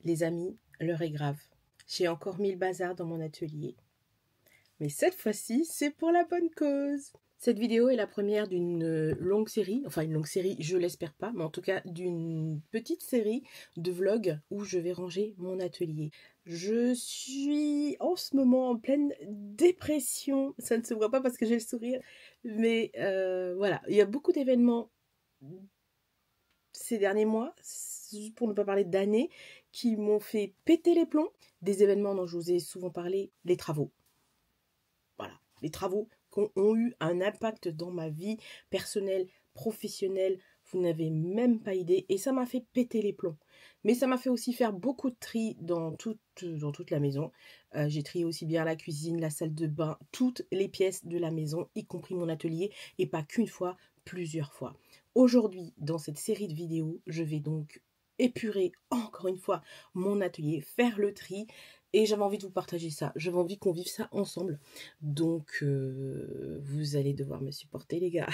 Les amis, l'heure est grave. J'ai encore mis le bazar dans mon atelier. Mais cette fois-ci, c'est pour la bonne cause. Cette vidéo est la première d'une longue série, enfin une longue série, je l'espère pas, mais en tout cas d'une petite série de vlogs où je vais ranger mon atelier. Je suis en ce moment en pleine dépression, ça ne se voit pas parce que j'ai le sourire, mais voilà, il y a beaucoup d'événements ces derniers mois, pour ne pas parler d'années, qui m'ont fait péter les plombs. Des événements dont je vous ai souvent parlé, les travaux. Voilà, les travaux qui ont eu un impact dans ma vie personnelle, professionnelle, vous n'avez même pas idée, et ça m'a fait péter les plombs. Mais ça m'a fait aussi faire beaucoup de tri dans toute la maison. J'ai trié aussi bien la cuisine, la salle de bain, toutes les pièces de la maison, y compris mon atelier, et pas qu'une fois, plusieurs fois. Aujourd'hui, dans cette série de vidéos, je vais donc épurer encore une fois mon atelier, faire le tri, et j'avais envie de vous partager ça. J'avais envie qu'on vive ça ensemble. Donc, vous allez devoir me supporter, les gars.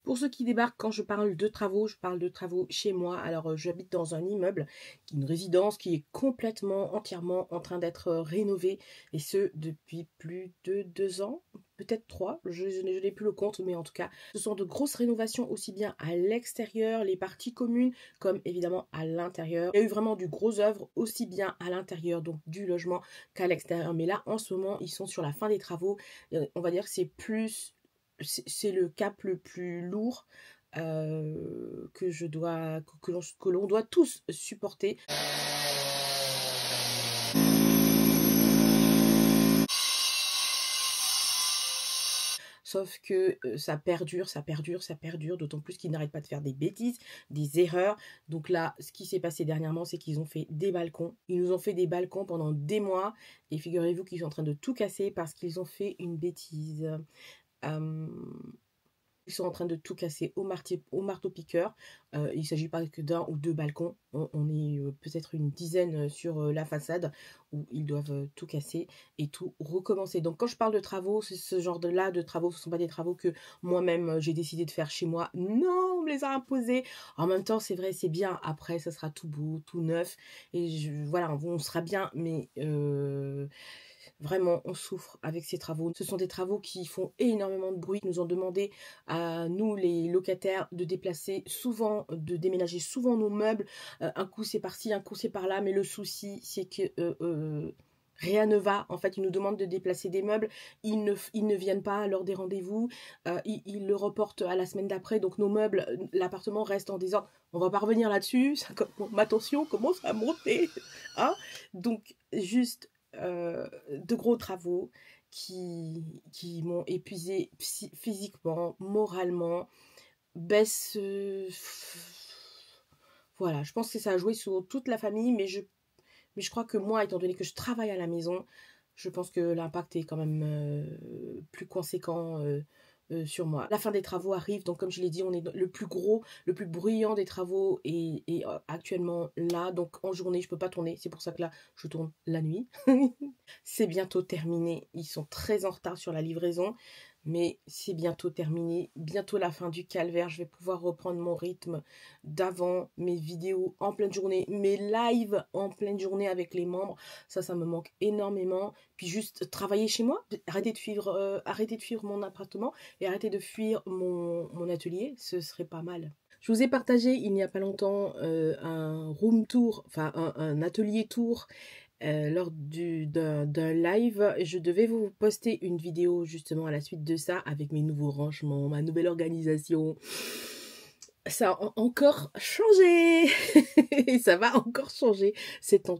Pour ceux qui débarquent, quand je parle de travaux, je parle de travaux chez moi. Alors, j'habite dans un immeuble, une résidence qui est complètement, entièrement en train d'être rénovée. Et ce, depuis plus de 2 ans, peut-être 3. Je n'ai plus le compte, mais en tout cas, ce sont de grosses rénovations aussi bien à l'extérieur, les parties communes, comme évidemment à l'intérieur. Il y a eu vraiment du gros œuvre aussi bien à l'intérieur, donc du logement, qu'à l'extérieur. Mais là, en ce moment, ils sont sur la fin des travaux. On va dire que c'est le cap le plus lourd que l'on doit tous supporter. Sauf que ça perdure, d'autant plus qu'ils n'arrêtent pas de faire des bêtises, des erreurs. Donc là, ce qui s'est passé dernièrement, c'est qu'ils ont fait des balcons. Ils nous ont fait des balcons pendant des mois. Et figurez-vous qu'ils sont en train de tout casser parce qu'ils ont fait une bêtise. Ils sont en train de tout casser au marteau-piqueur. Il ne s'agit pas que d'un ou deux balcons. On est peut-être une dizaine sur la façade où ils doivent tout casser et tout recommencer. Donc quand je parle de travaux, c'est ce genre-là de travaux. Ce ne sont pas des travaux que moi-même j'ai décidé de faire chez moi. Non, on me les a imposés. En même temps, c'est vrai, c'est bien. Après, ça sera tout beau, tout neuf. Et voilà, on sera bien. Mais vraiment, on souffre avec ces travaux. Ce sont des travaux qui font énormément de bruit. Ils nous ont demandé à nous, les locataires, de déménager souvent nos meubles. Un coup, c'est par-ci, un coup, c'est par-là. Mais le souci, c'est que rien ne va. En fait, ils nous demandent de déplacer des meubles. Ils ne viennent pas à l'heure des rendez-vous. Ils le reportent à la semaine d'après. Donc, nos meubles, l'appartement reste en désordre. On va pas revenir là-dessus. Ma tension commence à monter. Hein, donc, juste de gros travaux qui m'ont épuisé physiquement, moralement, baisse... voilà, je pense que ça a joué sur toute la famille, mais je crois que moi, étant donné que je travaille à la maison, je pense que l'impact est quand même plus conséquent sur moi. La fin des travaux arrive, donc comme je l'ai dit, on est le plus gros, le plus bruyant des travaux est actuellement là. Donc en journée, je peux pas tourner. C'est pour ça que là, je tourne la nuit. C'est bientôt terminé. Ils sont très en retard sur la livraison, mais c'est bientôt terminé. Bientôt la fin du calvaire. Je vais pouvoir reprendre mon rythme d'avant, mes vidéos en pleine journée, mes lives en pleine journée avec les membres. Ça me manque énormément. Puis juste travailler chez moi, arrêter de fuir mon appartement et arrêter de fuir mon atelier, ce serait pas mal. Je vous ai partagé il n'y a pas longtemps un room tour, enfin un atelier tour lors d'un live. Je devais vous poster une vidéo justement à la suite de ça avec mes nouveaux rangements, ma nouvelle organisation. Ça a encore changé. Ça va encore changer. C'est en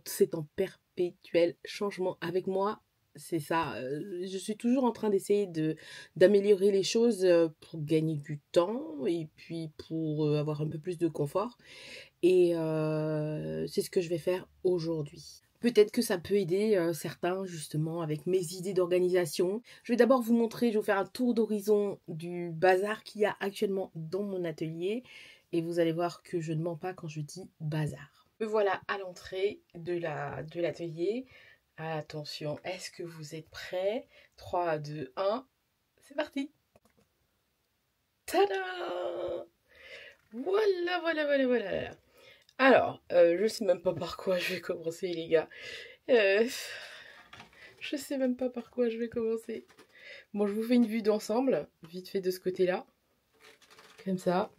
perpétuel changement avec moi. C'est ça. Je suis toujours en train d'essayer d'améliorer les choses pour gagner du temps et puis pour avoir un peu plus de confort. Et c'est ce que je vais faire aujourd'hui. Peut-être que ça peut aider certains justement avec mes idées d'organisation. Je vais d'abord vous montrer, je vais vous faire un tour d'horizon du bazar qu'il y a actuellement dans mon atelier. Et vous allez voir que je ne mens pas quand je dis bazar. Me voilà à l'entrée de l'atelier. Attention, est-ce que vous êtes prêts? 3, 2, 1, c'est parti! Tada! Voilà. Alors, je sais même pas par quoi je vais commencer, les gars. Euh, je sais même pas par quoi je vais commencer. Bon, je vous fais une vue d'ensemble, vite fait de ce côté-là. Comme ça.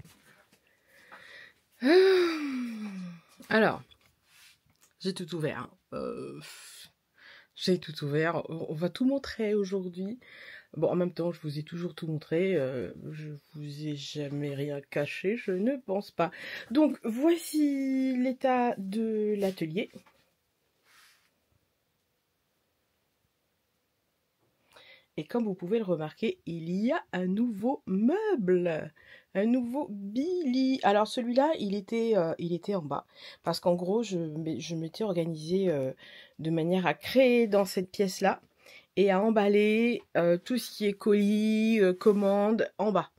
Alors, j'ai tout ouvert. Hein. J'ai tout ouvert. On va tout montrer aujourd'hui. Bon, en même temps, je vous ai toujours tout montré. Je vous ai jamais rien caché, je ne pense pas. Donc, voici l'état de l'atelier. Et comme vous pouvez le remarquer, il y a un nouveau meuble, un nouveau Billy. Alors celui-là, il était en bas, parce qu'en gros, je m'étais organisée de manière à créer dans cette pièce-là et à emballer tout ce qui est colis, commandes en bas.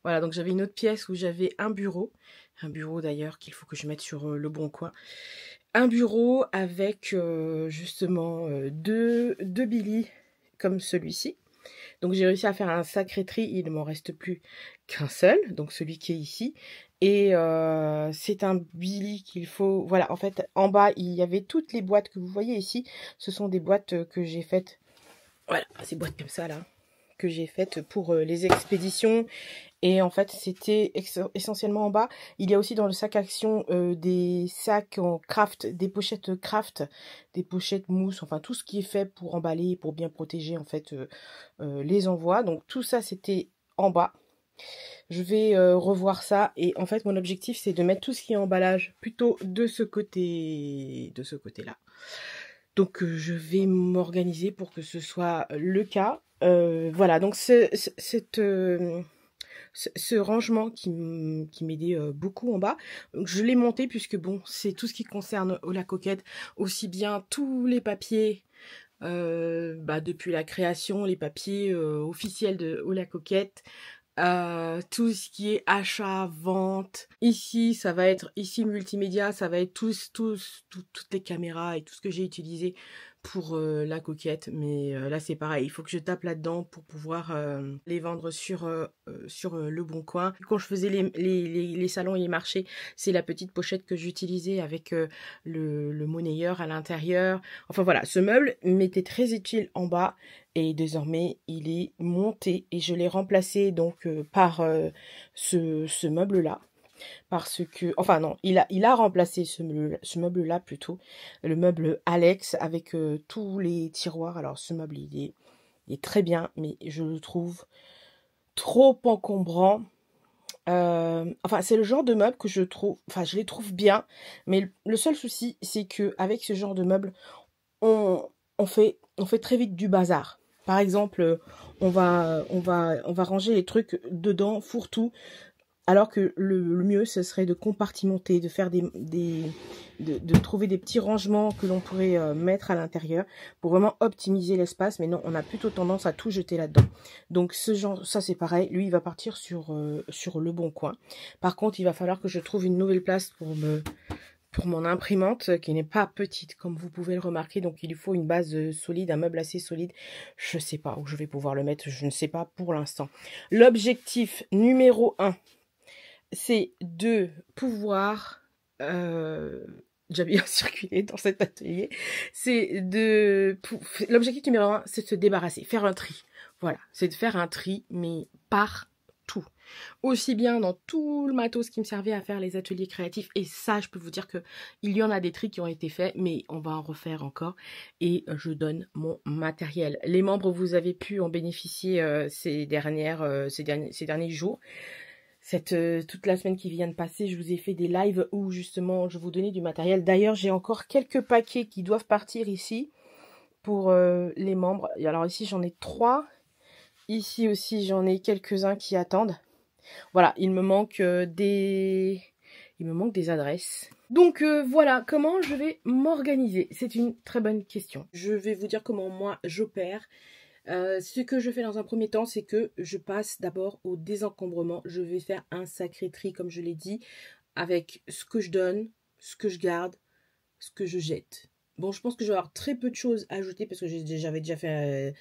Voilà, donc j'avais une autre pièce où j'avais un bureau d'ailleurs qu'il faut que je mette sur le bon coin. Un bureau avec justement deux Billy comme celui-ci. Donc j'ai réussi à faire un sacré tri, il ne m'en reste plus qu'un seul, donc celui qui est ici. Et c'est un Billy qu'il faut... Voilà, en fait, en bas, il y avait toutes les boîtes que vous voyez ici. Ce sont des boîtes que j'ai faites... Voilà, ces boîtes comme ça, là, que j'ai faites pour les expéditions. Et en fait, c'était essentiellement en bas. Il y a aussi dans le sac action des sacs en craft, des pochettes craft, des pochettes mousse, enfin tout ce qui est fait pour emballer, pour bien protéger en fait les envois. Donc tout ça, c'était en bas. Je vais revoir ça et en fait, mon objectif, c'est de mettre tout ce qui est emballage plutôt de ce côté-là. Donc je vais m'organiser pour que ce soit le cas. Voilà, donc ce rangement qui m'aidait beaucoup en bas. Donc, je l'ai monté puisque bon, c'est tout ce qui concerne la coquette, aussi bien tous les papiers depuis la création, les papiers officiels de la coquette, tout ce qui est achat, vente. Ici, ça va être ici multimédia, ça va être toutes les caméras et tout ce que j'ai utilisé pour la coquette. Mais là, c'est pareil, il faut que je tape là-dedans pour pouvoir les vendre sur le bon coin. Quand je faisais les salons et les marchés, c'est la petite pochette que j'utilisais avec le monnayeur à l'intérieur. Enfin voilà, ce meuble m'était très utile en bas. Et désormais, il est monté et je l'ai remplacé donc par ce meuble-là. Parce que, enfin non, il a remplacé ce meuble-là plutôt, le meuble Alex avec tous les tiroirs. Alors ce meuble, il est très bien, mais je le trouve trop encombrant. Enfin, c'est le genre de meuble que je trouve, enfin, je les trouve bien, mais le seul souci, c'est que avec ce genre de meuble, on fait très vite du bazar. Par exemple, on va ranger les trucs dedans, fourre-tout, alors que le mieux, ce serait de compartimenter, de faire de trouver des petits rangements que l'on pourrait mettre à l'intérieur pour vraiment optimiser l'espace. Mais non, on a plutôt tendance à tout jeter là-dedans. Donc ce genre, ça c'est pareil. Lui, il va partir sur le bon coin. Par contre, il va falloir que je trouve une nouvelle place pour mon imprimante qui n'est pas petite comme vous pouvez le remarquer, donc il lui faut une base solide, un meuble assez solide. Je sais pas où je vais pouvoir le mettre, je ne sais pas pour l'instant. L'objectif numéro 1, c'est de pouvoir déjà bien circuler dans cet atelier. L'objectif numéro 1, c'est de se débarrasser, faire un tri. Voilà, c'est de faire un tri, mais partout. Aussi bien dans tout le matos qui me servait à faire les ateliers créatifs. Et ça, je peux vous dire que il y en a des tris qui ont été faits, mais on va en refaire encore. Et je donne mon matériel. Les membres, vous avez pu en bénéficier ces derniers jours. Toute la semaine qui vient de passer, je vous ai fait des lives où justement je vous donnais du matériel. D'ailleurs, j'ai encore quelques paquets qui doivent partir ici pour les membres. Alors ici, j'en ai 3. Ici aussi, j'en ai quelques-uns qui attendent. Voilà, il me manque des adresses. Donc voilà, comment je vais m'organiser? C'est une très bonne question. Je vais vous dire comment moi j'opère. Ce que je fais dans un premier temps, c'est que je passe d'abord au désencombrement. Je vais faire un sacré tri, comme je l'ai dit, avec ce que je donne, ce que je garde, ce que je jette. Bon, je pense que je vais avoir très peu de choses à ajouter parce que j'avais déjà fait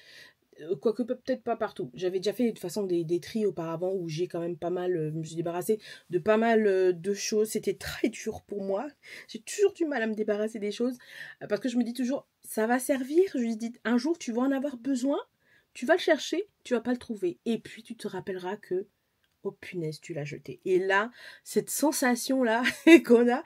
Quoique peut-être pas partout. J'avais déjà fait de toute façon des tris auparavant où j'ai quand même pas mal, je me suis débarrassée de pas mal de choses. C'était très dur pour moi. J'ai toujours du mal à me débarrasser des choses parce que je me dis toujours, ça va servir. Je lui dis, un jour tu vas en avoir besoin, tu vas le chercher, tu vas pas le trouver. Et puis tu te rappelleras que, oh punaise, tu l'as jeté. Et là, cette sensation-là qu'on a,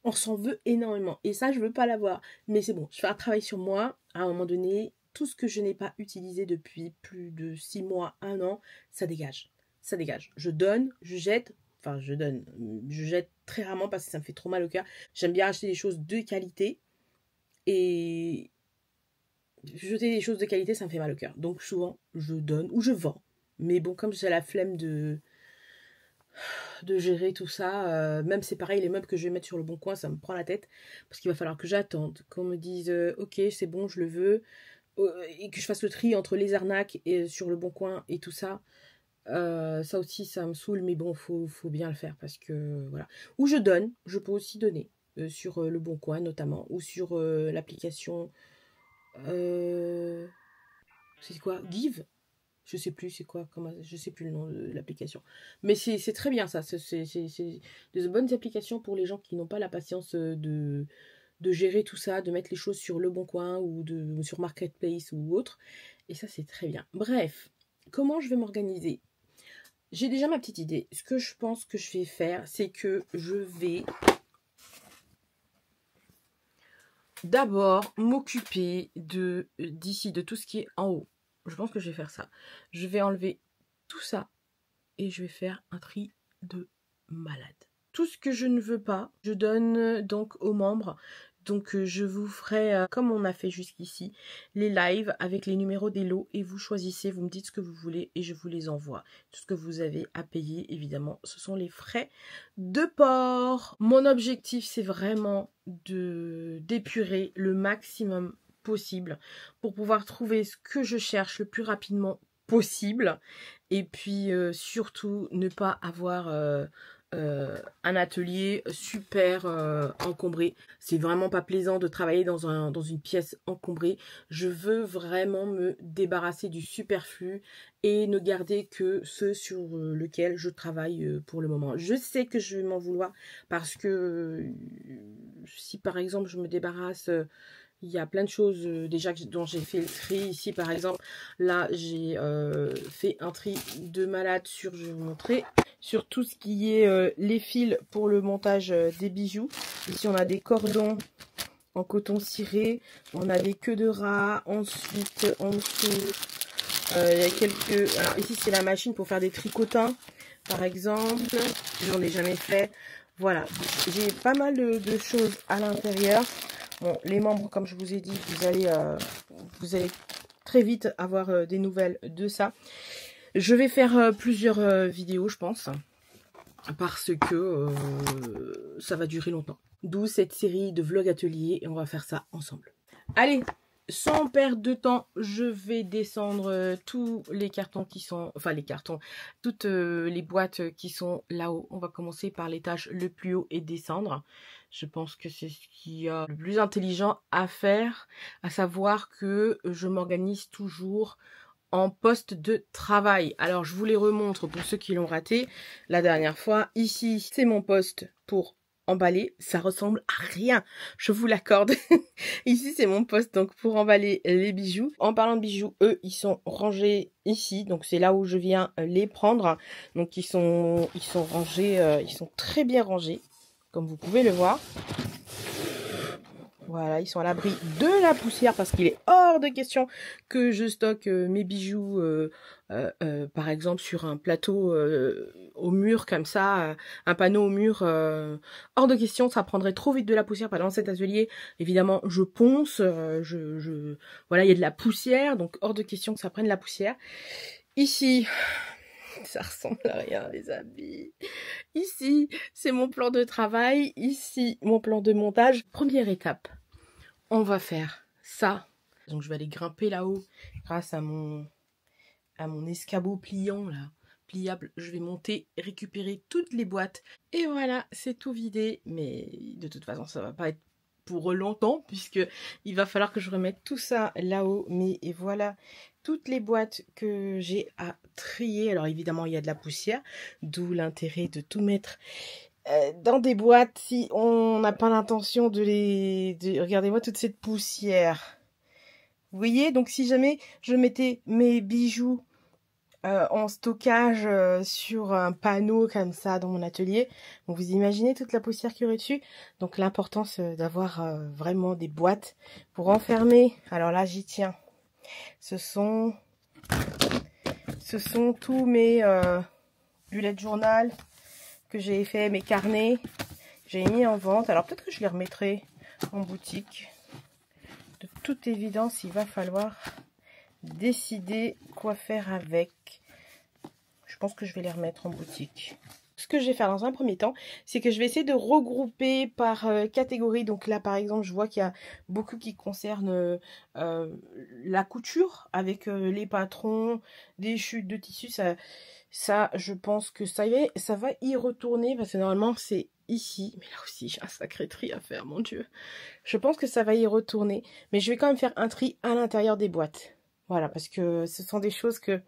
on s'en veut énormément. Et ça, je veux pas l'avoir. Mais c'est bon, je fais un travail sur moi. À un moment donné, tout ce que je n'ai pas utilisé depuis plus de 6 mois, 1 an, ça dégage. Ça dégage. Je donne, je jette. Enfin, je donne. Je jette très rarement parce que ça me fait trop mal au cœur. J'aime bien acheter des choses de qualité. Et jeter des choses de qualité, ça me fait mal au cœur. Donc souvent, je donne ou je vends. Mais bon, comme j'ai la flemme de gérer tout ça, même c'est pareil, les meubles que je vais mettre sur le bon coin, ça me prend la tête. Parce qu'il va falloir que j'attende, qu'on me dise ok, c'est bon, je le veux. Et que je fasse le tri entre les arnaques et sur le bon coin et tout ça. Ça aussi, ça me saoule, mais bon, faut bien le faire parce que voilà. Ou je donne, je peux aussi donner sur le bon coin notamment, ou sur l'application. C'est quoi? Give? Je sais plus c'est quoi, comment, je sais plus le nom de l'application. Mais c'est très bien ça. C'est de bonnes applications pour les gens qui n'ont pas la patience de gérer tout ça, de mettre les choses sur le bon coin ou sur Marketplace ou autre. Et ça, c'est très bien. Bref, comment je vais m'organiser? J'ai déjà ma petite idée. Ce que je pense que je vais faire, c'est que je vais d'abord m'occuper d'ici, de tout ce qui est en haut. Je pense que je vais faire ça. Je vais enlever tout ça et je vais faire un tri de malade. Tout ce que je ne veux pas, je donne donc aux membres. Donc je vous ferai, comme on a fait jusqu'ici, les lives avec les numéros des lots et vous choisissez, vous me dites ce que vous voulez et je vous les envoie. Tout ce que vous avez à payer, évidemment, ce sont les frais de port. Mon objectif, c'est vraiment d'épurer le maximum possible pour pouvoir trouver ce que je cherche le plus rapidement possible. Et puis surtout, ne pas avoir un atelier super encombré. C'est vraiment pas plaisant de travailler dans une pièce encombrée. Je veux vraiment me débarrasser du superflu et ne garder que ce sur lequel je travaille pour le moment. Je sais que je vais m'en vouloir parce que si par exemple je me débarrasse... il y a plein de choses déjà dont j'ai fait le tri. Ici, par exemple, là, j'ai fait un tri de malade sur, je vais vous montrer, sur tout ce qui est les fils pour le montage des bijoux. Ici, on a des cordons en coton ciré, on a des queues de rat. Ensuite, en dessous, il y a quelques... Alors, ici, c'est la machine pour faire des tricotins, par exemple. J'en ai jamais fait. Voilà, j'ai pas mal de choses à l'intérieur. Bon, les membres, comme je vous ai dit, vous allez très vite avoir des nouvelles de ça. Je vais faire plusieurs vidéos, je pense, parce que ça va durer longtemps. D'où cette série de vlogs ateliers et on va faire ça ensemble. Allez, sans perdre de temps, je vais descendre tous les cartons qui sont... Enfin, les cartons, toutes les boîtes qui sont là-haut. On va commencer par l'étage le plus haut et descendre. Je pense que c'est ce qui est le plus intelligent à faire, à savoir que je m'organise toujours en poste de travail. Alors, je vous les remontre pour ceux qui l'ont raté la dernière fois. Ici, c'est mon poste pour emballer. Ça ressemble à rien, je vous l'accorde. Ici, c'est mon poste donc pour emballer les bijoux. En parlant de bijoux, eux, ils sont rangés ici. Donc, c'est là où je viens les prendre. Donc, ils sont rangés, ils sont très bien rangés, comme vous pouvez le voir. Voilà, ils sont à l'abri de la poussière parce qu'il est hors de question que je stocke mes bijoux, par exemple, sur un plateau au mur comme ça, un panneau au mur, hors de question, ça prendrait trop vite de la poussière. Dans cet atelier, évidemment, je ponce, voilà, il y a de la poussière, donc hors de question que ça prenne de la poussière. Ici... ça ressemble à rien, les amis. Ici, c'est mon plan de travail. Ici, mon plan de montage. Première étape, on va faire ça. Donc, je vais aller grimper là-haut grâce à mon escabeau pliant, là, pliable. Je vais monter, récupérer toutes les boîtes. Et voilà, c'est tout vidé. Mais de toute façon, ça va pas être pour longtemps, puisque il va falloir que je remette tout ça là-haut. Mais et voilà toutes les boîtes que j'ai à trier. Alors évidemment, il y a de la poussière, d'où l'intérêt de tout mettre dans des boîtes si on n'a pas l'intention de les... Regardez-moi toute cette poussière. Vous voyez, donc si jamais je mettais mes bijoux en stockage sur un panneau comme ça dans mon atelier, donc vous imaginez toute la poussière qu'il y aurait dessus. Donc l'importance d'avoir vraiment des boîtes pour enfermer. Alors là, j'y tiens. Ce sont tous mes bullet journal que j'ai fait, mes carnets, j'ai mis en vente. Alors peut-être que je les remettrai en boutique. De toute évidence, il va falloir décider quoi faire avec. Je pense que je vais les remettre en boutique. Ce que je vais faire dans un premier temps, c'est que je vais essayer de regrouper par catégorie. Donc là, par exemple, je vois qu'il y a beaucoup qui concernent la couture avec les patrons, des chutes de tissu. Ça, je pense que ça va y retourner parce que normalement, c'est ici. Mais là aussi, j'ai un sacré tri à faire, mon Dieu. Je pense que ça va y retourner. Mais je vais quand même faire un tri à l'intérieur des boîtes. Voilà, parce que ce sont des choses que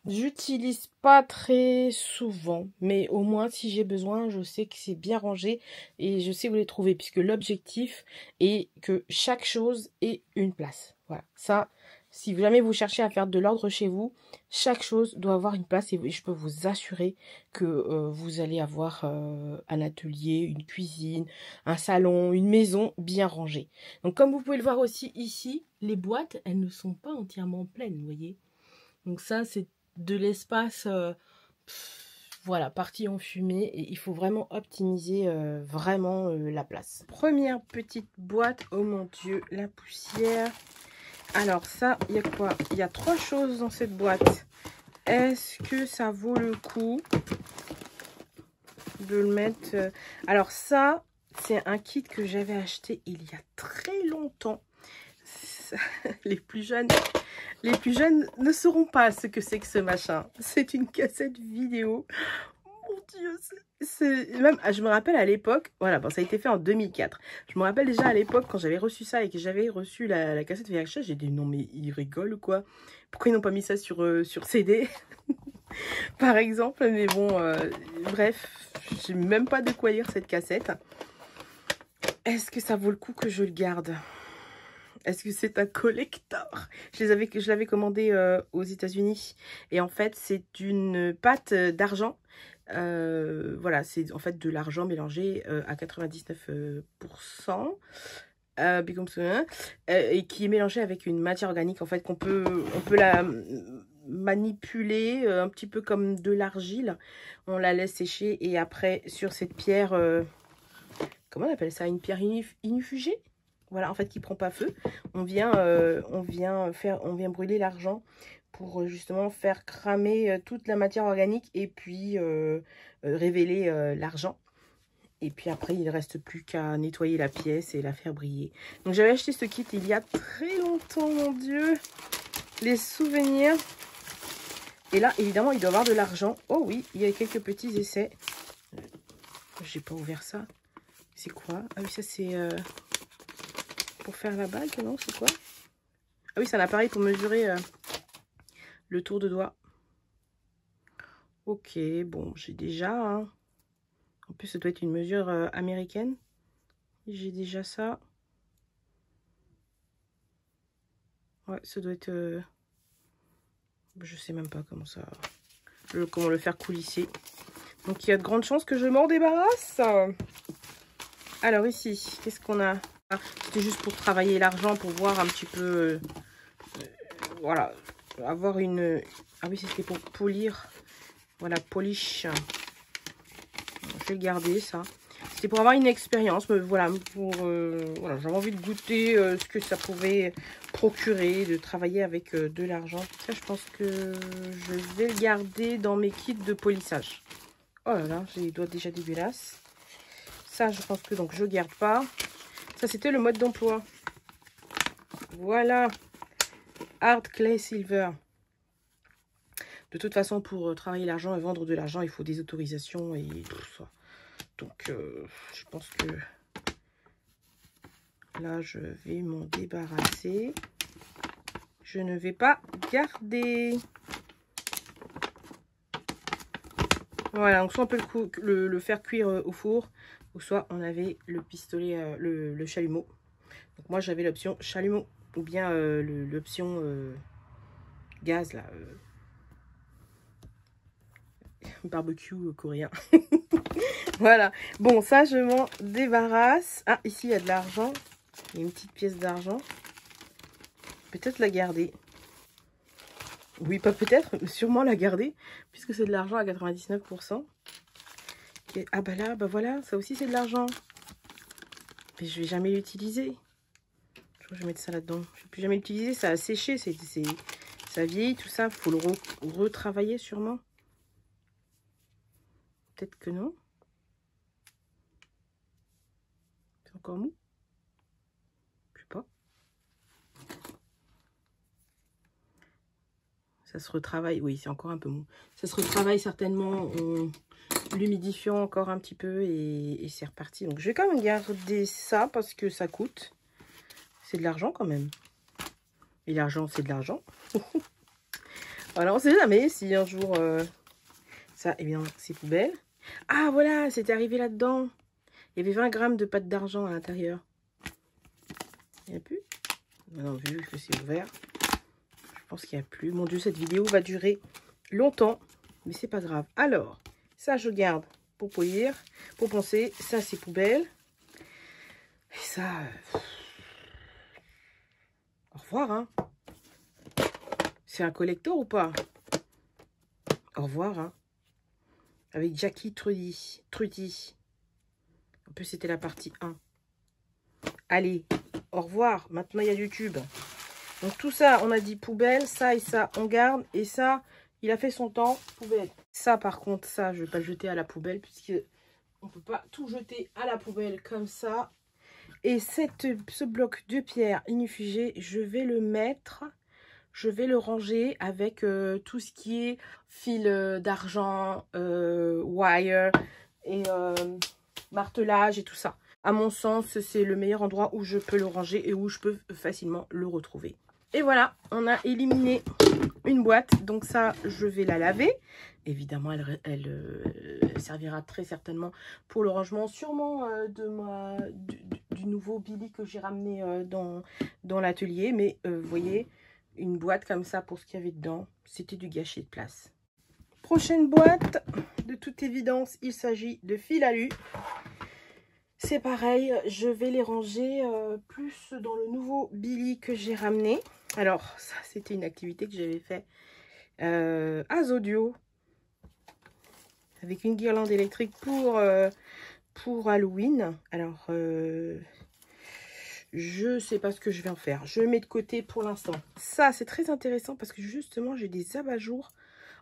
j'utilise pas très souvent, mais au moins si j'ai besoin, je sais que c'est bien rangé et je sais où les trouver, puisque l'objectif est que chaque chose ait une place. Voilà, ça, si jamais vous cherchez à faire de l'ordre chez vous, chaque chose doit avoir une place et je peux vous assurer que vous allez avoir un atelier, une cuisine, un salon, une maison bien rangée. Donc comme vous pouvez le voir aussi ici, les boîtes, elles ne sont pas entièrement pleines, vous voyez. Donc ça, c'est de l'espace voilà, parti en fumée et il faut vraiment optimiser vraiment la place. Première petite boîte, oh mon Dieu, la poussière. Alors ça, il y a quoi? Il y a 3 choses dans cette boîte. Est-ce que ça vaut le coup de le mettre Alors ça, c'est un kit que j'avais acheté il y a très longtemps. Les plus jeunes ne sauront pas ce que c'est que ce machin. C'est une cassette vidéo. Mon Dieu, même, je me rappelle à l'époque, voilà, bon, ça a été fait en 2004. Je me rappelle déjà à l'époque, quand j'avais reçu ça et que j'avais reçu la cassette VHS, j'ai dit non mais ils rigolent ou quoi? Pourquoi ils n'ont pas mis ça sur CD par exemple? Mais bon, bref, je sais même pas de quoi lire cette cassette. Est-ce que ça vaut le coup que je le garde? Est-ce que c'est un collector? Je l'avais commandé aux États-Unis. Et en fait, c'est une pâte d'argent. Voilà, c'est en fait de l'argent mélangé à 99%. Et qui est mélangé avec une matière organique. En fait, on peut la manipuler un petit peu comme de l'argile. On la laisse sécher. Et après, sur cette pierre... comment on appelle ça? Une pierre inifugée? Voilà, en fait, qui prend pas feu. On vient brûler l'argent pour justement faire cramer toute la matière organique et puis révéler l'argent. Et puis après, il ne reste plus qu'à nettoyer la pièce et la faire briller. Donc, j'avais acheté ce kit il y a très longtemps, mon Dieu. Les souvenirs. Et là, évidemment, il doit y avoir de l'argent. Oh oui, il y a quelques petits essais. J'ai pas ouvert ça. C'est quoi? Ah oui, ça c'est... pour faire la bague, non? C'est quoi? Ah oui, c'est un appareil pour mesurer le tour de doigt. Ok, bon, j'ai déjà... Hein. En plus, ça doit être une mesure américaine. J'ai déjà ça. Ouais, ça doit être... je sais même pas comment ça... comment le faire coulisser. Donc, il y a de grandes chances que je m'en débarrasse. Alors, ici, qu'est-ce qu'on a? Ah, c'était juste pour travailler l'argent, pour voir un petit peu... voilà, avoir une... Ah oui, c'était pour polir. Voilà, polish. Je vais le garder, ça. C'était pour avoir une expérience, mais voilà, voilà, j'avais envie de goûter ce que ça pouvait procurer, de travailler avec de l'argent. Ça, je pense que je vais le garder dans mes kits de polissage. Oh là là, j'ai les doigts déjà dégueulasses. Ça, je pense que donc je garde pas. Ça, c'était le mode d'emploi. Voilà. Hard Clay Silver. De toute façon, pour travailler l'argent et vendre de l'argent, il faut des autorisations et tout ça. Donc, je pense que là, je vais m'en débarrasser. Je ne vais pas garder. Voilà, donc soit on peut le faire cuire au four, ou soit on avait le pistolet, le chalumeau. Donc moi j'avais l'option chalumeau, ou bien l'option gaz là, barbecue coréen. Voilà, bon ça je m'en débarrasse. Ah, ici il y a de l'argent, il y a une petite pièce d'argent. Peut-être la garder. Oui, pas peut-être, mais sûrement la garder, puisque c'est de l'argent à 99%. Et, ah bah là, bah voilà, ça aussi c'est de l'argent. Mais je vais jamais l'utiliser. Je crois que je vais mettre ça là-dedans. Je vais plus jamais l'utiliser, ça a séché, ça vieillit, tout ça. Il faut le retravailler sûrement. Peut-être que non. C'est encore mou. Je sais pas. Ça se retravaille, oui, c'est encore un peu mou. Ça se retravaille certainement en l'humidifiant encore un petit peu et c'est reparti. Donc je vais quand même garder ça parce que ça coûte. C'est de l'argent quand même. Et l'argent, c'est de l'argent. Voilà, on sait jamais si un jour ça, eh bien, c'est poubelle. Ah voilà, c'était arrivé là-dedans. Il y avait 20 grammes de pâte d'argent à l'intérieur. Il n'y a plus? Maintenant, vu que c'est ouvert. Je pense qu'il n'y a plus. Mon Dieu, cette vidéo va durer longtemps. Mais c'est pas grave. Alors, ça, je garde pour polir, pour poncer. Ça, c'est poubelle. Et ça... Au revoir, hein. C'est un collector ou pas? Au revoir, hein. Avec Jackie Trudy. En plus, c'était la partie 1. Allez, au revoir. Maintenant, il y a YouTube. Donc tout ça, on a dit poubelle, ça et ça, on garde. Et ça, il a fait son temps, poubelle. Ça, par contre, ça, je ne vais pas le jeter à la poubelle, puisque on ne peut pas tout jeter à la poubelle comme ça. Et ce bloc de pierre inifugée, je vais le mettre, je vais le ranger avec tout ce qui est fil d'argent, wire et martelage et tout ça. À mon sens, c'est le meilleur endroit où je peux le ranger et où je peux facilement le retrouver. Et voilà, on a éliminé une boîte. Donc ça, je vais la laver. Évidemment, elle servira très certainement pour le rangement, sûrement du nouveau Billy que j'ai ramené dans l'atelier. Mais vous voyez, une boîte comme ça pour ce qu'il y avait dedans, c'était du gâchis de place. Prochaine boîte, de toute évidence, il s'agit de fil alu. C'est pareil, je vais les ranger plus dans le nouveau Billy que j'ai ramené. Alors, ça, c'était une activité que j'avais fait à Zodio. Avec une guirlande électrique pour Halloween. Alors, je sais pas ce que je vais en faire. Je le mets de côté pour l'instant. Ça, c'est très intéressant parce que justement, j'ai des abat-jours.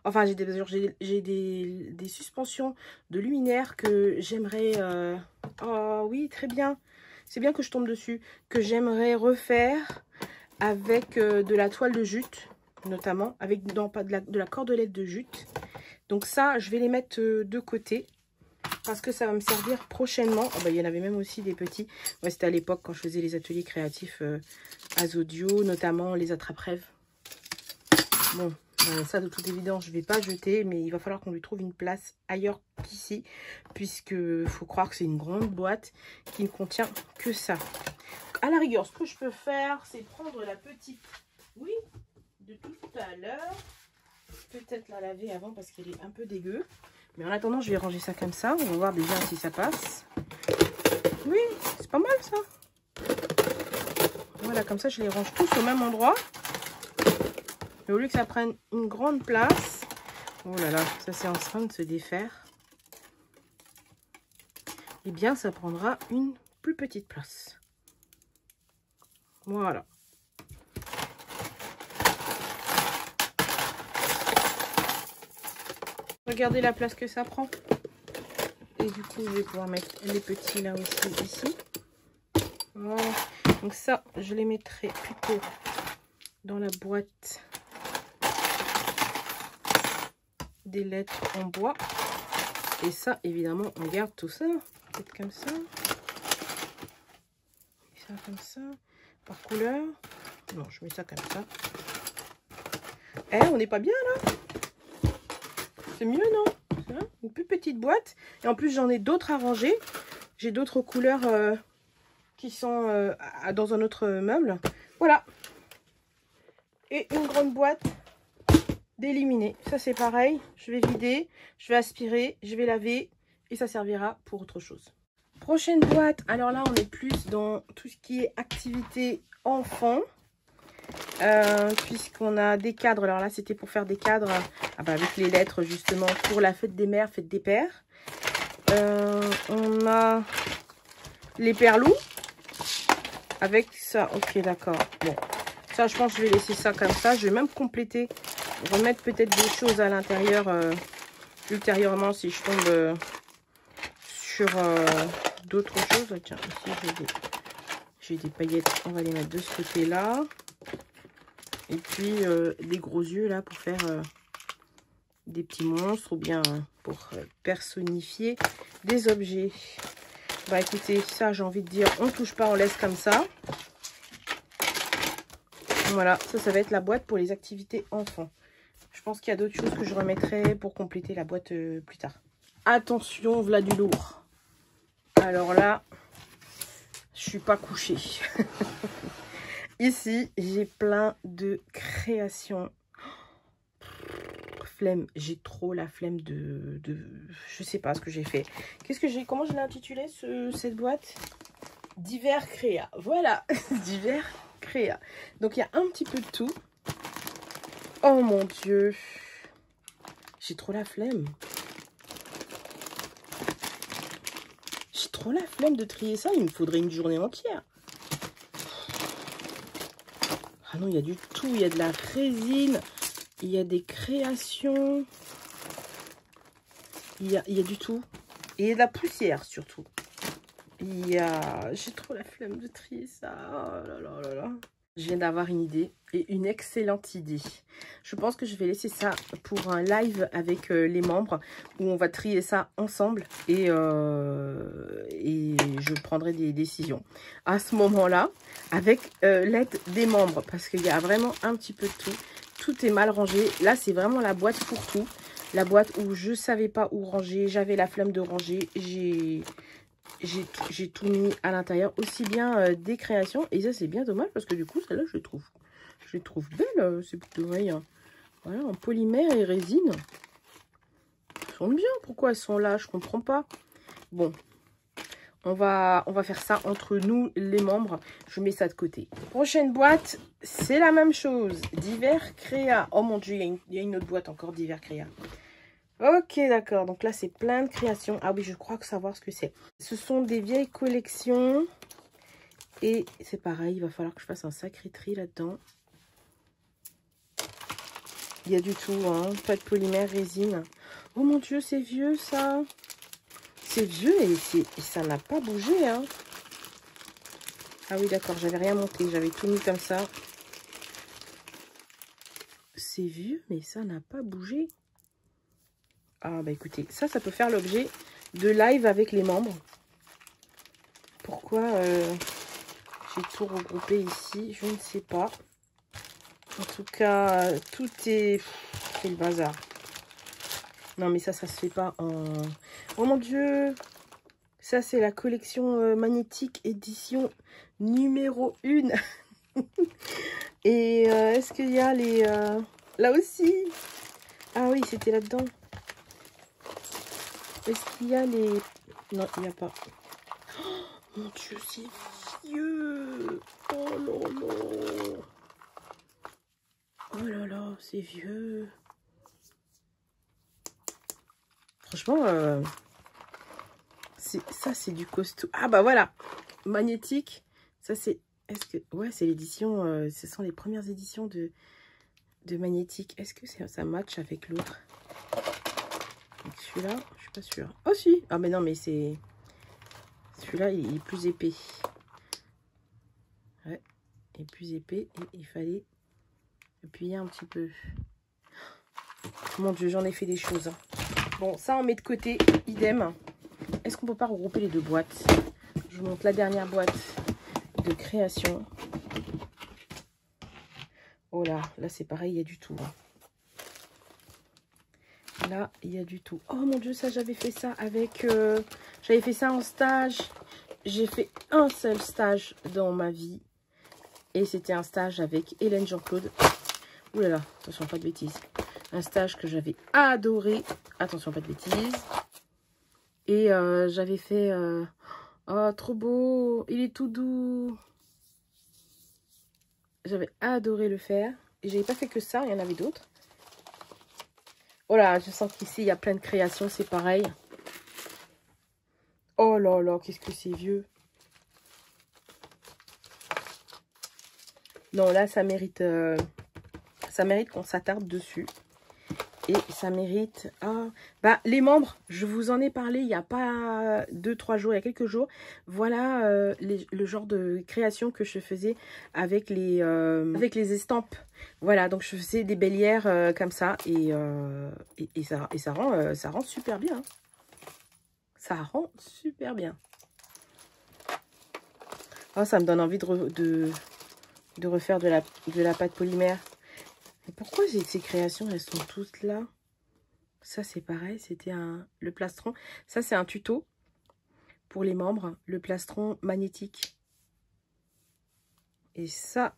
Enfin, j'ai des suspensions de luminaires que j'aimerais... Oh oui, très bien. C'est bien que je tombe dessus. Que j'aimerais refaire avec de la toile de jute, notamment. Avec de la cordelette de jute. Donc ça, je vais les mettre de côté. Parce que ça va me servir prochainement. Oh, bah, il y en avait même aussi des petits. Ouais, c'était à l'époque quand je faisais les ateliers créatifs à Zodio, notamment les attrape-rêves. Bon. Ça, de toute évidence, je ne vais pas jeter, mais il va falloir qu'on lui trouve une place ailleurs qu'ici, puisqu'il faut croire que c'est une grande boîte qui ne contient que ça. À la rigueur, ce que je peux faire, c'est prendre la petite, oui, de tout à l'heure. Peut-être la laver avant parce qu'elle est un peu dégueu. Mais en attendant, je vais ranger ça comme ça. On va voir déjà si ça passe. Oui, c'est pas mal ça. Voilà, comme ça, je les range tous au même endroit. Et au lieu que ça prenne une grande place, oh là là, ça c'est en train de se défaire, eh bien ça prendra une plus petite place. Voilà. Regardez la place que ça prend. Et du coup, je vais pouvoir mettre les petits là aussi, ici. Voilà. Donc ça, je les mettrai plutôt dans la boîte des lettres en bois. Et ça, évidemment, on garde tout ça. Peut-être comme ça. Et ça ça comme ça. Par couleur. Non, je mets ça comme ça. Eh, on n'est pas bien là? C'est mieux, non? Une plus petite boîte. Et en plus, j'en ai d'autres à ranger. J'ai d'autres couleurs qui sont dans un autre meuble. Voilà. Et une grande boîte d'éliminer. Ça, c'est pareil. Je vais vider, je vais aspirer, je vais laver. Et ça servira pour autre chose. Prochaine boîte. Alors là, on est plus dans tout ce qui est activité enfant. Puisqu'on a des cadres. Alors là, c'était pour faire des cadres avec les lettres, justement, pour la fête des mères, fête des pères. On a les perlous. Avec ça. Ok, d'accord. Bon, ça, je pense que je vais laisser ça comme ça. Je vais même compléter, remettre peut-être des choses à l'intérieur ultérieurement si je tombe sur d'autres choses. Tiens, ici, j'ai des paillettes. On va les mettre de ce côté-là. Et puis, des gros yeux, là, pour faire des petits monstres ou bien pour personnifier des objets. Bah, écoutez, ça, j'ai envie de dire, on ne touche pas, on laisse comme ça. Voilà, ça va être la boîte pour les activités enfants. Je pense qu'il y a d'autres choses que je remettrai pour compléter la boîte plus tard. Attention, voilà du lourd. Alors là, je suis pas couchée. Ici, j'ai plein de créations. Flemme, j'ai trop la flemme de... Je sais pas ce que j'ai fait. Comment je l'ai intitulé cette boîte? Divers créa. Voilà, divers créa. Donc, il y a un petit peu de tout. Oh mon Dieu. J'ai trop la flemme. J'ai trop la flemme de trier ça. Il me faudrait une journée entière. Ah non, il y a du tout. Il y a de la résine. Il y a des créations. Il y a du tout. Et il y a de la poussière surtout. J'ai trop la flemme de trier ça. Oh là là là là. Je viens d'avoir une idée. Et une excellente idée. Je pense que je vais laisser ça pour un live avec les membres. Où on va trier ça ensemble. Et je prendrai des décisions. À ce moment-là, avec l'aide des membres. Parce qu'il y a vraiment un petit peu de tout. Tout est mal rangé. Là, c'est vraiment la boîte pour tout. La boîte où je ne savais pas où ranger. J'avais la flemme de ranger. J'ai tout mis à l'intérieur. Aussi bien des créations. Et ça, c'est bien dommage parce que du coup, celle-là, je les trouve belles. Ces boucles d'oreilles. Voilà, en polymère et résine. Elles sont bien. Pourquoi elles sont là? Je comprends pas. Bon. On va faire ça entre nous, les membres. Je mets ça de côté. Prochaine boîte, c'est la même chose. Divers créa. Oh mon Dieu, il y a une autre boîte encore, divers créa. Ok, d'accord. Donc là, c'est plein de créations. Ah oui, je crois que savoir ce que c'est. Ce sont des vieilles collections. Et c'est pareil, il va falloir que je fasse un sacré tri là-dedans. Il y a du tout, hein. Pas de polymère, résine. Oh mon Dieu, c'est vieux, ça. C'est vieux et ça n'a pas bougé, hein. Ah oui, d'accord, j'avais rien monté. J'avais tout mis comme ça. C'est vieux, mais ça n'a pas bougé. Ah bah écoutez, ça peut faire l'objet de live avec les membres. Pourquoi j'ai tout regroupé ici, je ne sais pas. En tout cas, tout est... C'est le bazar. Non, mais ça se fait pas en... Oh mon Dieu! Ça, c'est la collection magnétique édition numéro 1. Et est-ce qu'il y a les... Là aussi? Ah oui, c'était là-dedans. Est-ce qu'il y a les... Non, il n'y a pas. Oh, mon Dieu, c'est vieux! Oh non, non! Oh là là, c'est vieux! Franchement, ça, c'est du costaud. Ah bah voilà, magnétique. Ça, c'est... Est-ce que... Ouais, c'est l'édition... ce sont les premières éditions de magnétique. Est-ce que ça match avec l'autre? Celui-là, je suis pas sûre. Oh si! Ah mais non, mais c'est... Celui-là, il est plus épais. Ouais, il est plus épais. Et il fallait appuyer un petit peu. Mon Dieu, j'en ai fait des choses. Hein. Bon, ça, on met de côté. Idem. Est-ce qu'on peut pas regrouper les deux boîtes? Je vous montre la dernière boîte de création. Oh là c'est pareil, il y a du tout. Là, il y a du tout. Oh mon Dieu, ça, j'avais fait ça avec... j'avais fait ça en stage. J'ai fait un seul stage dans ma vie. Et c'était un stage avec Hélène Jean-Claude. Ouh là là, attention, pas de bêtises. Un stage que j'avais adoré. Attention, pas de bêtises. Et j'avais fait... oh, trop beau. Il est tout doux. J'avais adoré le faire. Et j'avais pas fait que ça, il y en avait d'autres. Oh là, je sens qu'ici, il y a plein de créations, c'est pareil. Oh là là, qu'est-ce que c'est vieux. Non, là, ça mérite qu'on s'attarde dessus. Et ça mérite... Ah, bah, les membres, je vous en ai parlé il n'y a pas 2-3 jours, il y a quelques jours. Voilà le genre de création que je faisais avec les estampes. Voilà, donc je faisais des bélières comme ça. Et ça rend super bien. Hein. Ça rend super bien. Oh, ça me donne envie de refaire de la pâte polymère. Et pourquoi ces créations, elles sont toutes là? Ça, c'est pareil, c'était le plastron. Ça, c'est un tuto pour les membres, le plastron magnétique. Et ça,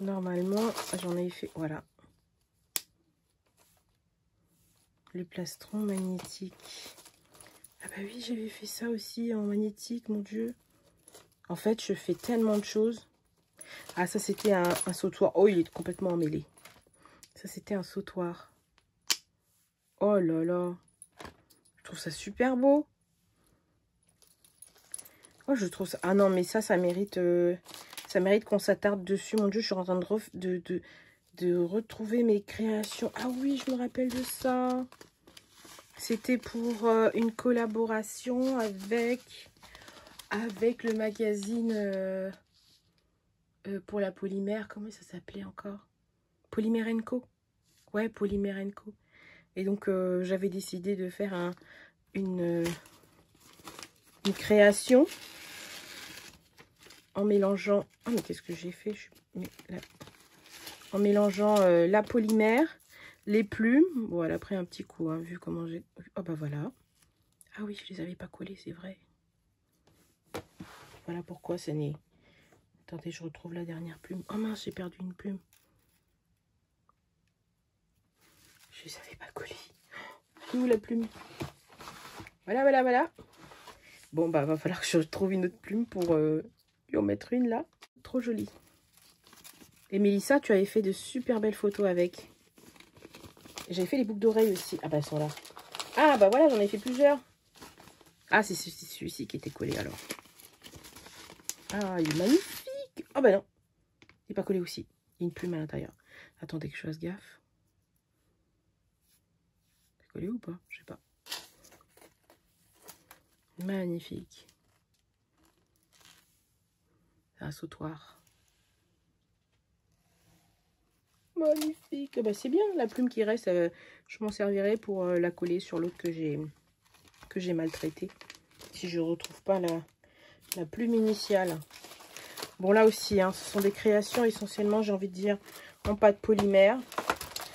normalement, j'en ai fait, voilà. Le plastron magnétique. Ah bah oui, j'avais fait ça aussi en magnétique, mon Dieu. En fait, je fais tellement de choses. Ah, ça, c'était un sautoir. Oh, il est complètement emmêlé. Ça, c'était un sautoir. Oh là là. Je trouve ça super beau. Oh, je trouve ça... Ah non, mais ça mérite qu'on s'attarde dessus. Mon Dieu, je suis en train de retrouver mes créations. Ah oui, je me rappelle de ça. C'était pour une collaboration avec le magazine... pour la polymère, comment ça s'appelait encore? Polymère & Co. Ouais, Polymère & Co. Et donc, j'avais décidé de faire une création en mélangeant... Oh, mais qu'est-ce que j'ai fait? En mélangeant la polymère, les plumes. Bon, elle a pris un petit coup, hein, vu comment j'ai... Oh, bah voilà. Ah oui, je les avais pas collées, c'est vrai. Voilà pourquoi ça n'est... Attendez, je retrouve la dernière plume. Oh mince, j'ai perdu une plume. Je ne savais pas coller. Où la plume? Voilà, voilà, voilà. Bon, bah, va falloir que je trouve une autre plume pour lui en mettre une là. Trop jolie. Et Mélissa, tu avais fait de super belles photos avec. J'avais fait les boucles d'oreilles aussi. Ah bah, elles sont là. Ah bah voilà, j'en ai fait plusieurs. Ah, c'est celui-ci qui était collé alors. Ah, il est magnifique. Ah bah non. Il n'est pas collé aussi. Il y a une plume à l'intérieur. Attendez que je fasse gaffe. C'est collé ou pas? Je sais pas. Magnifique. C'est un sautoir. Magnifique. Ah bah c'est bien, la plume qui reste, je m'en servirai pour la coller sur l'autre que j'ai maltraité. Si je retrouve pas la plume initiale. Bon, là aussi, hein, ce sont des créations essentiellement, j'ai envie de dire, en pâte polymère.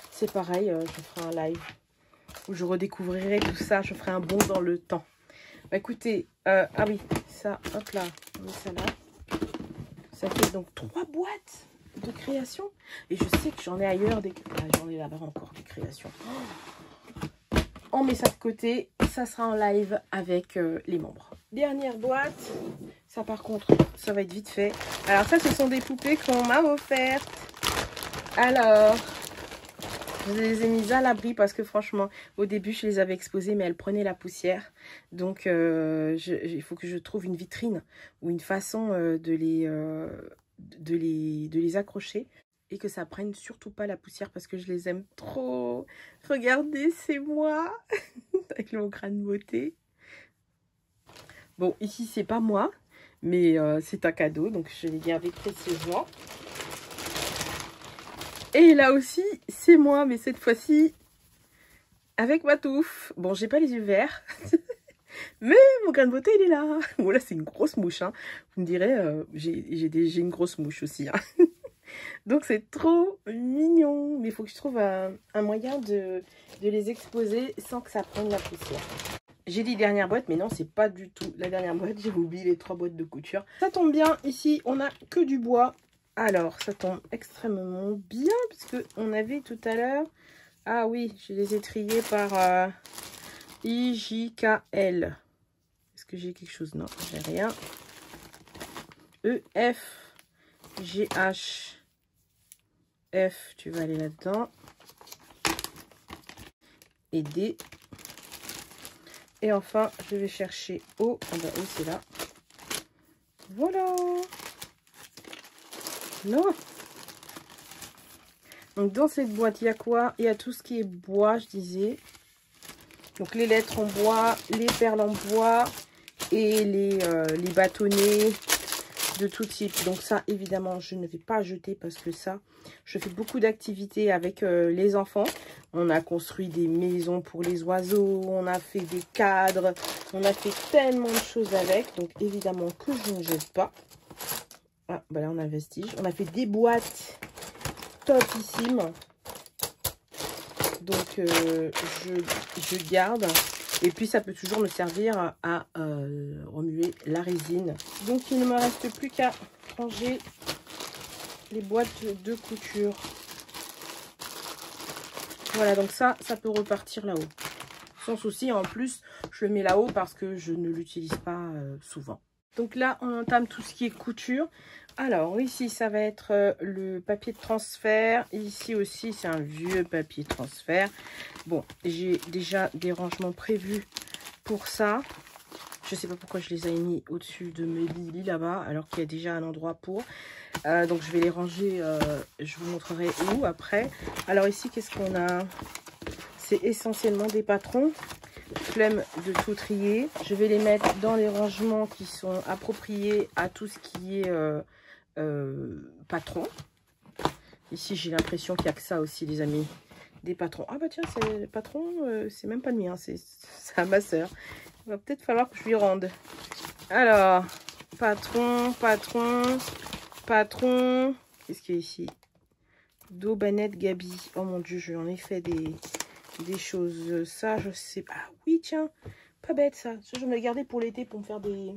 C'est pareil, je ferai un live où je redécouvrirai tout ça. Je ferai un bond dans le temps. Bah, écoutez, ah oui, ça, hop là, on met ça là. Ça fait donc 3 boîtes de création. Et je sais que j'en ai ailleurs des... Ah, j'en ai là-bas encore des créations. Oh, on met ça de côté. Ça sera en live avec les membres. Dernière boîte. Ça, par contre, ça va être vite fait. Alors, ça, ce sont des poupées qu'on m'a offertes. Alors, je les ai mises à l'abri parce que, franchement, au début, je les avais exposées, mais elles prenaient la poussière. Donc, il faut que je trouve une vitrine ou une façon de les accrocher. Et que ça prenne surtout pas la poussière parce que je les aime trop. Regardez, c'est moi avec mon crâne beauté. Bon, ici, c'est pas moi. Mais c'est un cadeau, donc je l'ai gardé précieusement. Et là aussi, c'est moi, mais cette fois-ci, avec ma touffe. Bon, j'ai pas les yeux verts. Mais mon grain de beauté, il est là. Bon, là, c'est une grosse mouche. Hein. Vous me direz, j'ai une grosse mouche aussi. Hein. Donc, c'est trop mignon. Mais il faut que je trouve un moyen de les exposer sans que ça prenne la poussière. J'ai dit dernière boîte, mais non, c'est pas du tout la dernière boîte. J'ai oublié les 3 boîtes de couture. Ça tombe bien. Ici, on a que du bois. Alors, ça tombe extrêmement bien, puisque on avait tout à l'heure... Ah oui, je les ai triés par IJKL. Est-ce que j'ai quelque chose? Non, j'ai rien. EF, GH, F, tu vas aller là-dedans. Et D. Et enfin, je vais chercher O. Ah bah, O, c'est là. Voilà. Non. Donc, dans cette boîte, il y a quoi? Il y a tout ce qui est bois, je disais. Donc, les lettres en bois, les perles en bois et les bâtonnets de tout type. Donc, ça, évidemment, je ne vais pas jeter parce que ça, je fais beaucoup d'activités avec les enfants. On a construit des maisons pour les oiseaux, on a fait des cadres, on a fait tellement de choses avec. Donc, évidemment que je ne jette pas. Ah, bah là, on a un vestige. On a fait des boîtes topissimes. Donc, je garde. Et puis, ça peut toujours me servir à remuer la résine. Donc, il ne me reste plus qu'à ranger les boîtes de couture. Voilà, donc ça peut repartir là-haut. Sans souci, en plus, je le mets là-haut parce que je ne l'utilise pas souvent. Donc là, on entame tout ce qui est couture. Alors, ici, ça va être le papier de transfert. Ici aussi, c'est un vieux papier de transfert. Bon, j'ai déjà des rangements prévus pour ça. Je ne sais pas pourquoi je les ai mis au-dessus de mes lits là-bas, alors qu'il y a déjà un endroit pour. Donc, je vais les ranger. Je vous montrerai où après. Alors ici, qu'est-ce qu'on a? C'est essentiellement des patrons. Flemme de tout trier. Je vais les mettre dans les rangements qui sont appropriés à tout ce qui est patron. Ici, j'ai l'impression qu'il n'y a que ça aussi, les amis. Des patrons. Ah bah tiens, c'est le patron, c'est même pas le mien, c'est à ma soeur. Il va peut-être falloir que je lui rende. Alors, patron, patron, patron. Qu'est-ce qu'il y a ici? D'Aubanette Gabi. Oh mon dieu, j'en ai fait des choses. Ça, je sais pas. Ah oui, tiens, pas bête ça. Ça, je me l'ai gardé pour l'été pour me faire des...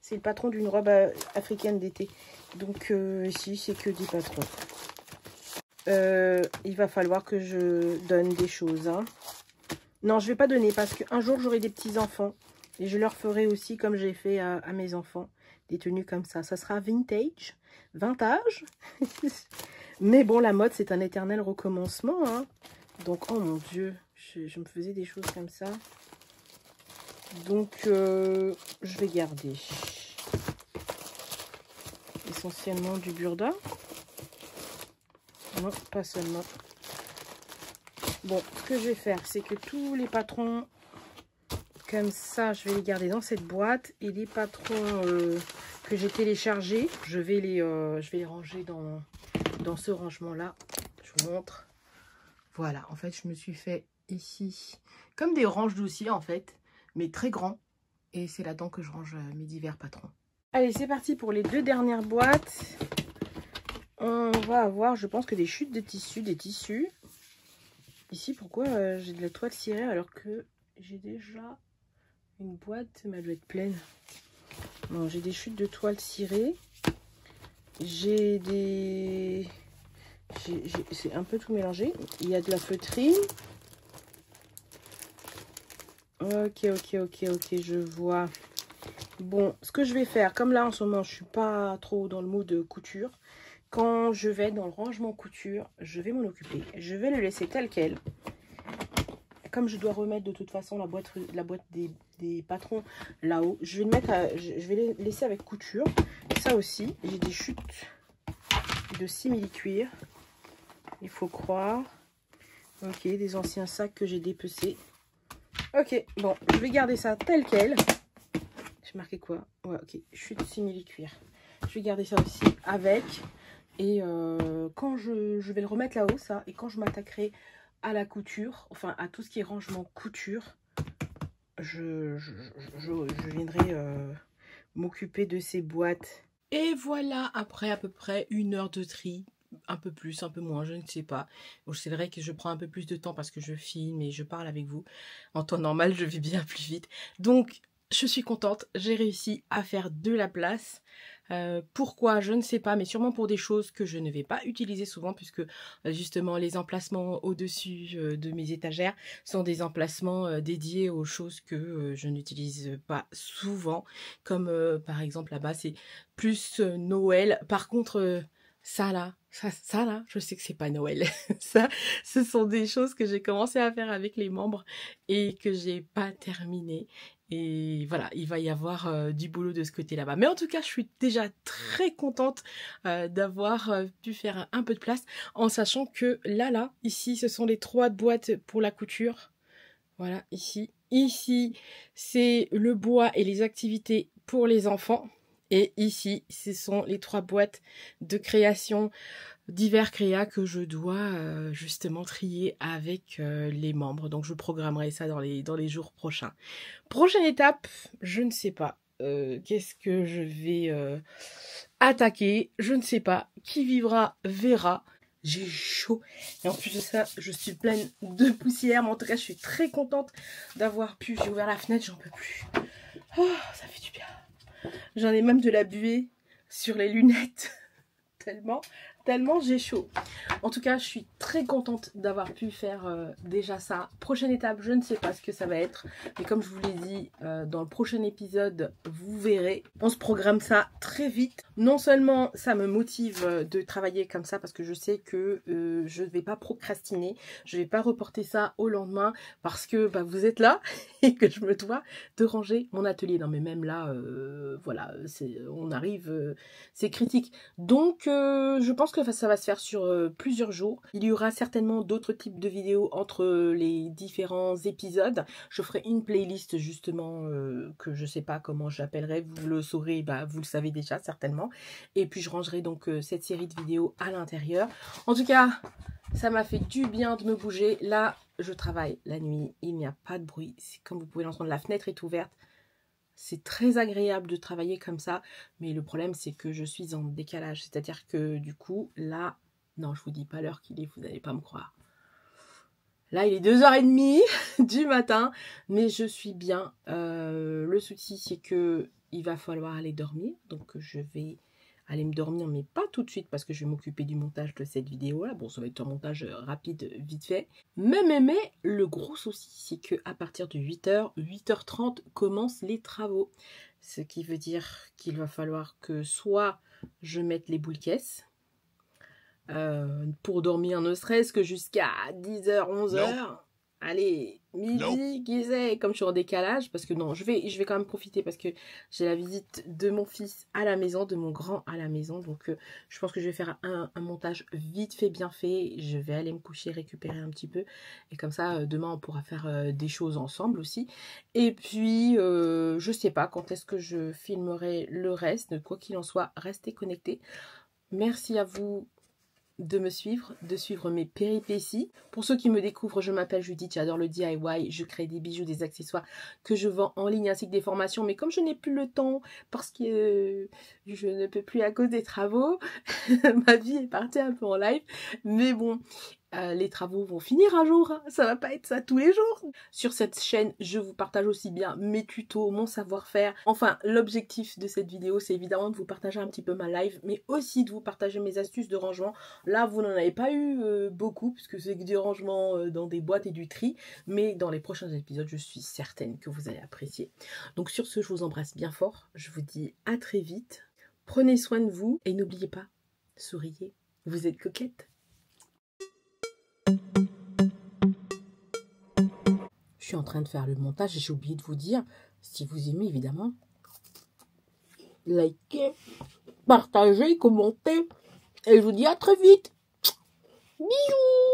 C'est le patron d'une robe africaine d'été. Donc, ici, c'est que des patrons. Il va falloir que je donne des choses. Hein. Non, je vais pas donner parce qu'un jour, j'aurai des petits-enfants. Et je leur ferai aussi, comme j'ai fait à mes enfants, des tenues comme ça. Ça sera vintage. Vintage. Mais bon, la mode, c'est un éternel recommencement. Hein. Donc, oh mon Dieu, je me faisais des choses comme ça. Donc, je vais garder essentiellement du burda. Non, pas seulement. Bon, ce que je vais faire, c'est que tous les patrons, comme ça, je vais les garder dans cette boîte. Et les patrons que j'ai téléchargés, je vais les ranger dans ce rangement-là. Je vous montre. Voilà, en fait, je me suis fait ici comme des ranges dossiers, en fait, mais très grands. Et c'est là-dedans que je range mes divers patrons. Allez, c'est parti pour les 2 dernières boîtes. On va avoir, je pense que des chutes de tissu, des tissus. Ici, pourquoi j'ai de la toile cirée alors que j'ai déjà une boîte, mais elle doit être pleine. Non, j'ai des chutes de toile cirée. J'ai des... C'est un peu tout mélangé. Il y a de la feutrine. Ok, je vois. Bon, ce que je vais faire, comme là en ce moment, je suis pas trop dans le mood de couture. Quand je vais dans le rangement couture, je vais m'en occuper. Je vais le laisser tel quel. Comme je dois remettre de toute façon la boîte des patrons là-haut, je vais le mettre je vais les laisser avec couture. Ça aussi, j'ai des chutes de simili-cuir. Il faut croire. Ok, des anciens sacs que j'ai dépecés. Ok, bon, je vais garder ça tel quel. J'ai marqué quoi? Ouais, ok, chute simili-cuir. Je vais garder ça aussi avec. Et quand je vais le remettre là-haut, ça, et quand je m'attaquerai à la couture, enfin à tout ce qui est rangement couture, je viendrai m'occuper de ces boîtes. Et voilà, après à peu près 1 heure de tri, un peu plus, un peu moins, je ne sais pas. Bon, c'est vrai que je prends un peu plus de temps parce que je filme et je parle avec vous. En temps normal, je vais bien plus vite. Donc, je suis contente, j'ai réussi à faire de la place. Pourquoi, je ne sais pas, mais sûrement pour des choses que je ne vais pas utiliser souvent, puisque justement les emplacements au-dessus de mes étagères sont des emplacements dédiés aux choses que je n'utilise pas souvent, comme par exemple là-bas c'est plus Noël. Par contre, ça là, je sais que c'est pas Noël. Ça, ce sont des choses que j'ai commencé à faire avec les membres et que j'ai pas terminé. Et voilà, il va y avoir du boulot de ce côté là-bas. Mais en tout cas, je suis déjà très contente d'avoir pu faire un peu de place, en sachant que là, ici, ce sont les 3 boîtes pour la couture. Voilà, ici. Ici, c'est le bois et les activités pour les enfants. Et ici, ce sont les 3 boîtes de création, divers créas que je dois justement trier avec les membres. Donc je programmerai ça dans les jours prochains. Prochaine étape, je ne sais pas. Qu'est-ce que je vais attaquer? Je ne sais pas. Qui vivra verra. J'ai chaud. Et en plus de ça, je suis pleine de poussière. Mais en tout cas, je suis très contente d'avoir pu. J'ai ouvert la fenêtre, j'en peux plus. Oh, ça fait du bien. J'en ai même de la buée sur les lunettes. Tellement j'ai chaud. En tout cas, je suis très contente d'avoir pu faire déjà ça. Prochaine étape, je ne sais pas ce que ça va être. Mais comme je vous l'ai dit, dans le prochain épisode, vous verrez. On se programme ça très vite. Non seulement ça me motive de travailler comme ça parce que je sais que je ne vais pas procrastiner. Je ne vais pas reporter ça au lendemain parce que vous êtes là et que je me dois de ranger mon atelier. Non mais même là, voilà, on arrive, c'est critique. Donc, je pense que ça va se faire sur plusieurs jours. Il y aura certainement d'autres types de vidéos entre les différents épisodes. Je ferai une playlist justement que je sais pas comment j'appellerai. Vous le saurez, vous le savez déjà certainement. Et puis je rangerai donc cette série de vidéos à l'intérieur. En tout cas, ça m'a fait du bien de me bouger. Là, je travaille la nuit. Il n'y a pas de bruit. Comme vous pouvez l'entendre, la fenêtre est ouverte. C'est très agréable de travailler comme ça, mais le problème c'est que je suis en décalage, c'est-à-dire que du coup, là, non, je vous dis pas l'heure qu'il est, vous n'allez pas me croire. Là, il est 2h30 du matin, mais je suis bien. Le souci, c'est que il va falloir aller dormir, donc je vais aller me dormir, mais pas tout de suite parce que je vais m'occuper du montage de cette vidéo-là. Bon, ça va être un montage rapide, vite fait. Mais, le gros souci, c'est qu'à partir de 8h, 8h30 commencent les travaux. Ce qui veut dire qu'il va falloir que soit je mette les boules caisses, pour dormir ne serait-ce que jusqu'à 10h, 11h. Non. Allez, midi, qui sait, comme je suis en décalage, parce que non, je vais quand même profiter parce que j'ai la visite de mon fils à la maison, de mon grand à la maison, donc je pense que je vais faire un montage vite fait, bien fait. Je vais aller me coucher, récupérer un petit peu, et comme ça, demain on pourra faire des choses ensemble aussi. Et puis, je sais pas quand est-ce que je filmerai le reste, quoi qu'il en soit, restez connectés. Merci à vous de me suivre, de suivre mes péripéties. Pour ceux qui me découvrent, je m'appelle Judith, j'adore le DIY, je crée des bijoux, des accessoires que je vends en ligne ainsi que des formations, mais comme je n'ai plus le temps parce que je ne peux plus à cause des travaux, ma vie est partie un peu en live, mais bon, les travaux vont finir un jour, hein. Ça va pas être ça tous les jours. Sur cette chaîne, je vous partage aussi bien mes tutos, mon savoir-faire. Enfin, l'objectif de cette vidéo, c'est évidemment de vous partager un petit peu ma live, mais aussi de vous partager mes astuces de rangement. Là, vous n'en avez pas eu beaucoup, puisque c'est que du rangement dans des boîtes et du tri, mais dans les prochains épisodes, je suis certaine que vous allez apprécier. Donc sur ce, je vous embrasse bien fort. Je vous dis à très vite. Prenez soin de vous et n'oubliez pas, souriez, vous êtes coquette. Je suis en train de faire le montage et j'ai oublié de vous dire, si vous aimez évidemment, likez, partagez, commentez. Et je vous dis à très vite. Bisous.